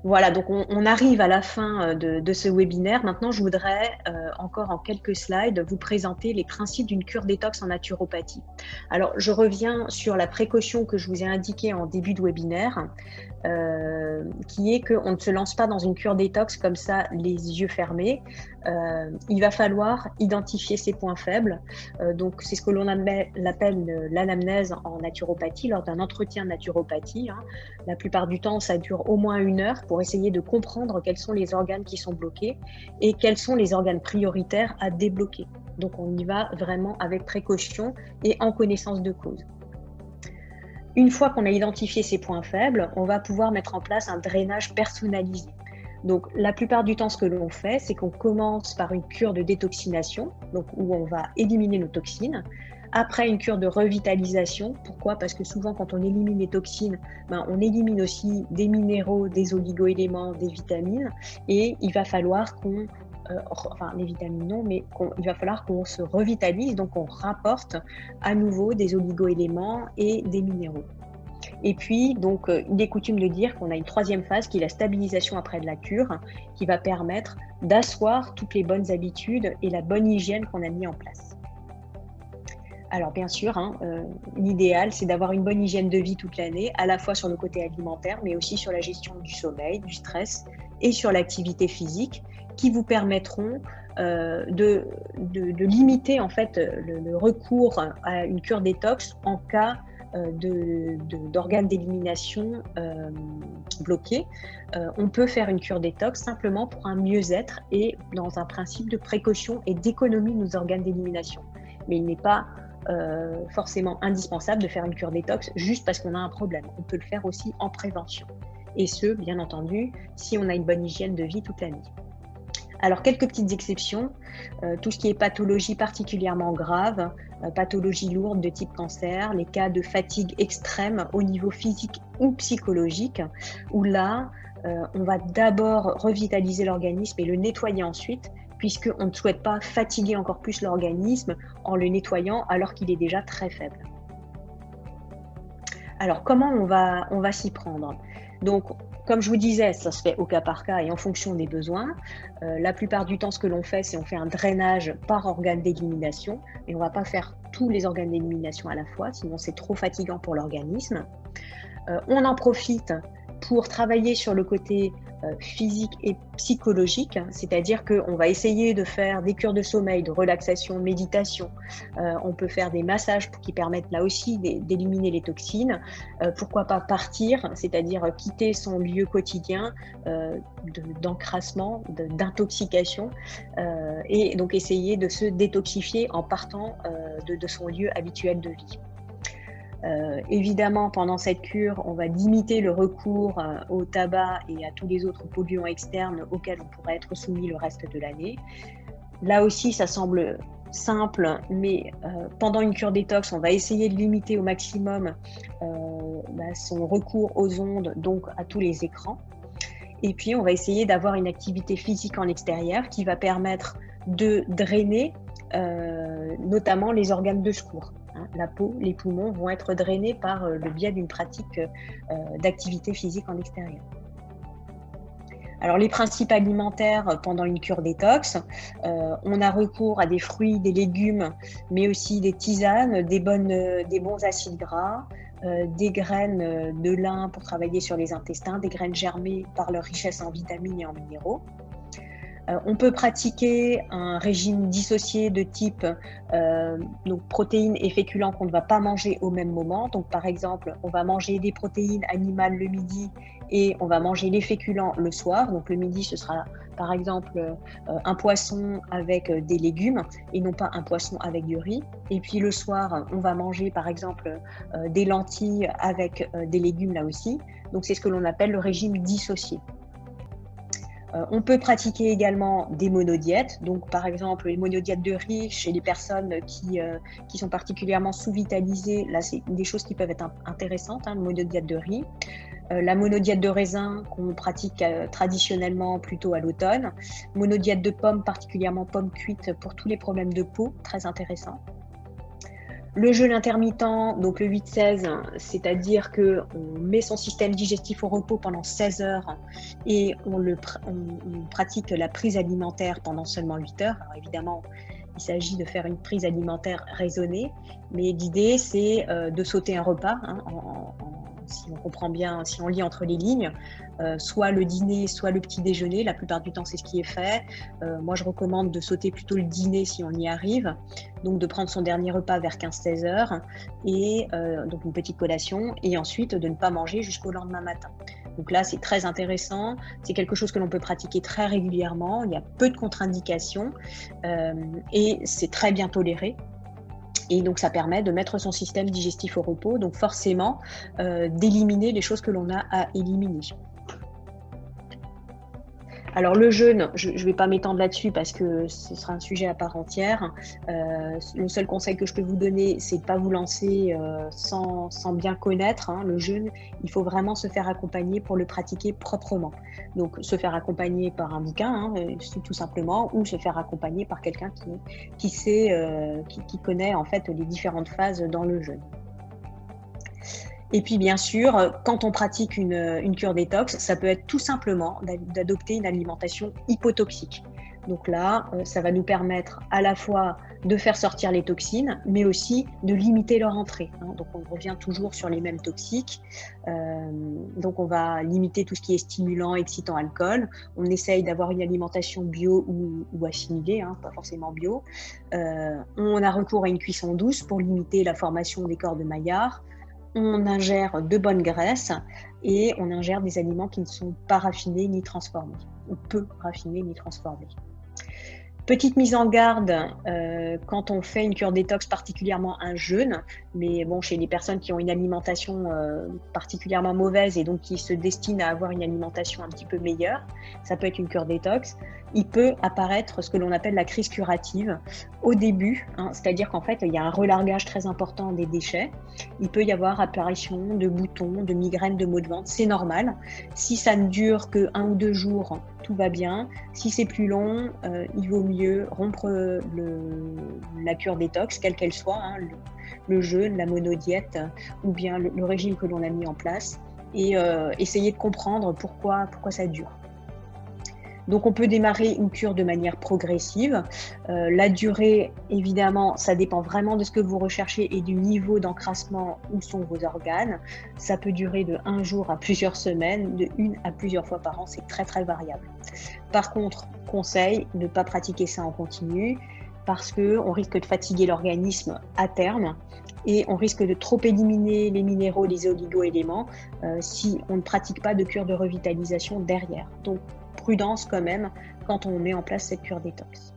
Voilà, donc on arrive à la fin de ce webinaire. Maintenant, je voudrais encore en quelques slides vous présenter les principes d'une cure détox en naturopathie. Alors, je reviens sur la précaution que je vous ai indiquée en début de webinaire, qui est qu'on ne se lance pas dans une cure détox comme ça, les yeux fermés. Il va falloir identifier ses points faibles. Donc, c'est ce que l'on appelle l'anamnèse en naturopathie, lors d'un entretien de naturopathie, hein. La plupart du temps, ça dure au moins 1 heure pour essayer de comprendre quels sont les organes qui sont bloqués et quels sont les organes prioritaires à débloquer. Donc, on y va vraiment avec précaution et en connaissance de cause. Une fois qu'on a identifié ces points faibles, on va pouvoir mettre en place un drainage personnalisé. Donc, la plupart du temps, ce que l'on fait, c'est qu'on commence par une cure de détoxination, donc où on va éliminer nos toxines. Après, une cure de revitalisation. Pourquoi? Parce que souvent, quand on élimine les toxines, on élimine aussi des minéraux, des oligo-éléments, des vitamines. Et il va falloir enfin les vitamines non, mais il va falloir qu'on se revitalise, donc on rapporte à nouveau des oligo-éléments et des minéraux. Et puis, donc, il est coutume de dire qu'on a une troisième phase qui est la stabilisation après de la cure, qui va permettre d'asseoir toutes les bonnes habitudes et la bonne hygiène qu'on a mis en place. Alors bien sûr, hein, l'idéal, c'est d'avoir une bonne hygiène de vie toute l'année, à la fois sur le côté alimentaire, mais aussi sur la gestion du sommeil, du stress et sur l'activité physique, qui vous permettront de limiter en fait le recours à une cure détox en cas d'organes d'élimination bloqués. On peut faire une cure détox simplement pour un mieux-être et dans un principe de précaution et d'économie de nos organes d'élimination. Mais il n'est pas forcément indispensable de faire une cure détox juste parce qu'on a un problème. On peut le faire aussi en prévention. Et ce, bien entendu, si on a une bonne hygiène de vie toute l'année. Alors, quelques petites exceptions, tout ce qui est pathologie particulièrement grave, pathologie lourde de type cancer, les cas de fatigue extrême au niveau physique ou psychologique, où là, on va d'abord revitaliser l'organisme et le nettoyer ensuite, puisqu'on ne souhaite pas fatiguer encore plus l'organisme en le nettoyant alors qu'il est déjà très faible. Alors, comment on va s'y prendre? Donc, comme je vous disais, ça se fait au cas par cas et en fonction des besoins. La plupart du temps, ce que l'on fait, c'est on fait un drainage par organe d'élimination, et on ne va pas faire tous les organes d'élimination à la fois, sinon c'est trop fatigant pour l'organisme. On en profite pour travailler sur le côté physique et psychologique, c'est-à-dire qu'on va essayer de faire des cures de sommeil, de relaxation, de méditation. On peut faire des massages qui permettent là aussi d'éliminer les toxines. Pourquoi pas partir, c'est-à-dire quitter son lieu quotidien d'encrassement, d'intoxication, et donc essayer de se détoxifier en partant de son lieu habituel de vie. Évidemment, pendant cette cure, on va limiter le recours au tabac et à tous les autres polluants externes auxquels on pourrait être soumis le reste de l'année. Là aussi, ça semble simple, mais pendant une cure détox, on va essayer de limiter au maximum son recours aux ondes, donc à tous les écrans. Et puis, on va essayer d'avoir une activité physique en extérieur qui va permettre de drainer notamment les organes de secours. La peau, les poumons vont être drainés par le biais d'une pratique d'activité physique en extérieur. Alors, les principes alimentaires pendant une cure détox, on a recours à des fruits, des légumes, mais aussi des tisanes, des bons acides gras, des graines de lin pour travailler sur les intestins, des graines germées par leur richesse en vitamines et en minéraux. On peut pratiquer un régime dissocié de type donc protéines et féculents qu'on ne va pas manger au même moment. Donc, par exemple, on va manger des protéines animales le midi et on va manger les féculents le soir. Donc, le midi, ce sera par exemple un poisson avec des légumes et non pas un poisson avec du riz. Et puis le soir, on va manger par exemple des lentilles avec des légumes là aussi. Donc, c'est ce que l'on appelle le régime dissocié. On peut pratiquer également des monodiètes, donc par exemple les monodiètes de riz chez les personnes qui sont particulièrement sous-vitalisées. Là, c'est des choses qui peuvent être intéressantes, hein, le monodiète de riz. La monodiète de raisin qu'on pratique traditionnellement plutôt à l'automne. Monodiète de pommes, particulièrement pommes cuites pour tous les problèmes de peau, très intéressant. Le jeûne intermittent, donc le 8-16, c'est-à-dire qu'on met son système digestif au repos pendant 16 heures et on pratique la prise alimentaire pendant seulement 8 heures. Alors évidemment, il s'agit de faire une prise alimentaire raisonnée, mais l'idée, c'est de sauter un repas, hein, si on comprend bien, si on lit entre les lignes, soit le dîner, soit le petit déjeuner. La plupart du temps, c'est ce qui est fait. Moi, je recommande de sauter plutôt le dîner si on y arrive. Donc, de prendre son dernier repas vers 15-16 heures, et donc une petite collation, et ensuite de ne pas manger jusqu'au lendemain matin. Donc là, c'est très intéressant. C'est quelque chose que l'on peut pratiquer très régulièrement. Il y a peu de contre-indications et c'est très bien toléré. Et donc, ça permet de mettre son système digestif au repos, donc forcément d'éliminer les choses que l'on a à éliminer. Alors le jeûne, je ne vais pas m'étendre là-dessus parce que ce sera un sujet à part entière. Le seul conseil que je peux vous donner, c'est de ne pas vous lancer sans bien connaître, hein, le jeûne. Il faut vraiment se faire accompagner pour le pratiquer proprement. Donc se faire accompagner par un bouquin, hein, tout simplement, ou se faire accompagner par quelqu'un qui sait, qui connaît en fait les différentes phases dans le jeûne. Et puis bien sûr, quand on pratique une cure détox, ça peut être tout simplement d'adopter une alimentation hypotoxique. Donc là, ça va nous permettre à la fois de faire sortir les toxines, mais aussi de limiter leur entrée, hein. Donc on revient toujours sur les mêmes toxiques. Donc on va limiter tout ce qui est stimulant, excitant, alcool. On essaye d'avoir une alimentation bio ou assimilée, hein, pas forcément bio. On a recours à une cuisson douce pour limiter la formation des corps de Maillard. On ingère de bonnes graisses et on ingère des aliments qui ne sont pas raffinés ni transformés, ou peu raffinés ni transformés. Petite mise en garde quand on fait une cure détox, particulièrement un jeûne, mais bon, chez les personnes qui ont une alimentation particulièrement mauvaise et donc qui se destinent à avoir une alimentation un petit peu meilleure, ça peut être une cure détox. Il peut apparaître ce que l'on appelle la crise curative au début, hein, c'est-à-dire qu'en fait, il y a un relargage très important des déchets. Il peut y avoir apparition de boutons, de migraines, de maux de ventre, c'est normal. Si ça ne dure que 1 ou 2 jours, tout va bien. Si c'est plus long, il vaut mieux rompre la cure détox, quelle qu'elle soit, hein, le jeûne, la monodiète ou bien le régime que l'on a mis en place, et essayer de comprendre pourquoi ça dure. Donc on peut démarrer une cure de manière progressive. La durée, évidemment, ça dépend vraiment de ce que vous recherchez et du niveau d'encrassement où sont vos organes. Ça peut durer de 1 jour à plusieurs semaines, de 1 à plusieurs fois par an, c'est très très variable. Par contre, conseil, ne pas pratiquer ça en continu parce qu'on risque de fatiguer l'organisme à terme et on risque de trop éliminer les minéraux, les oligo-éléments si on ne pratique pas de cure de revitalisation derrière. Donc, prudence quand même quand on met en place cette cure détox.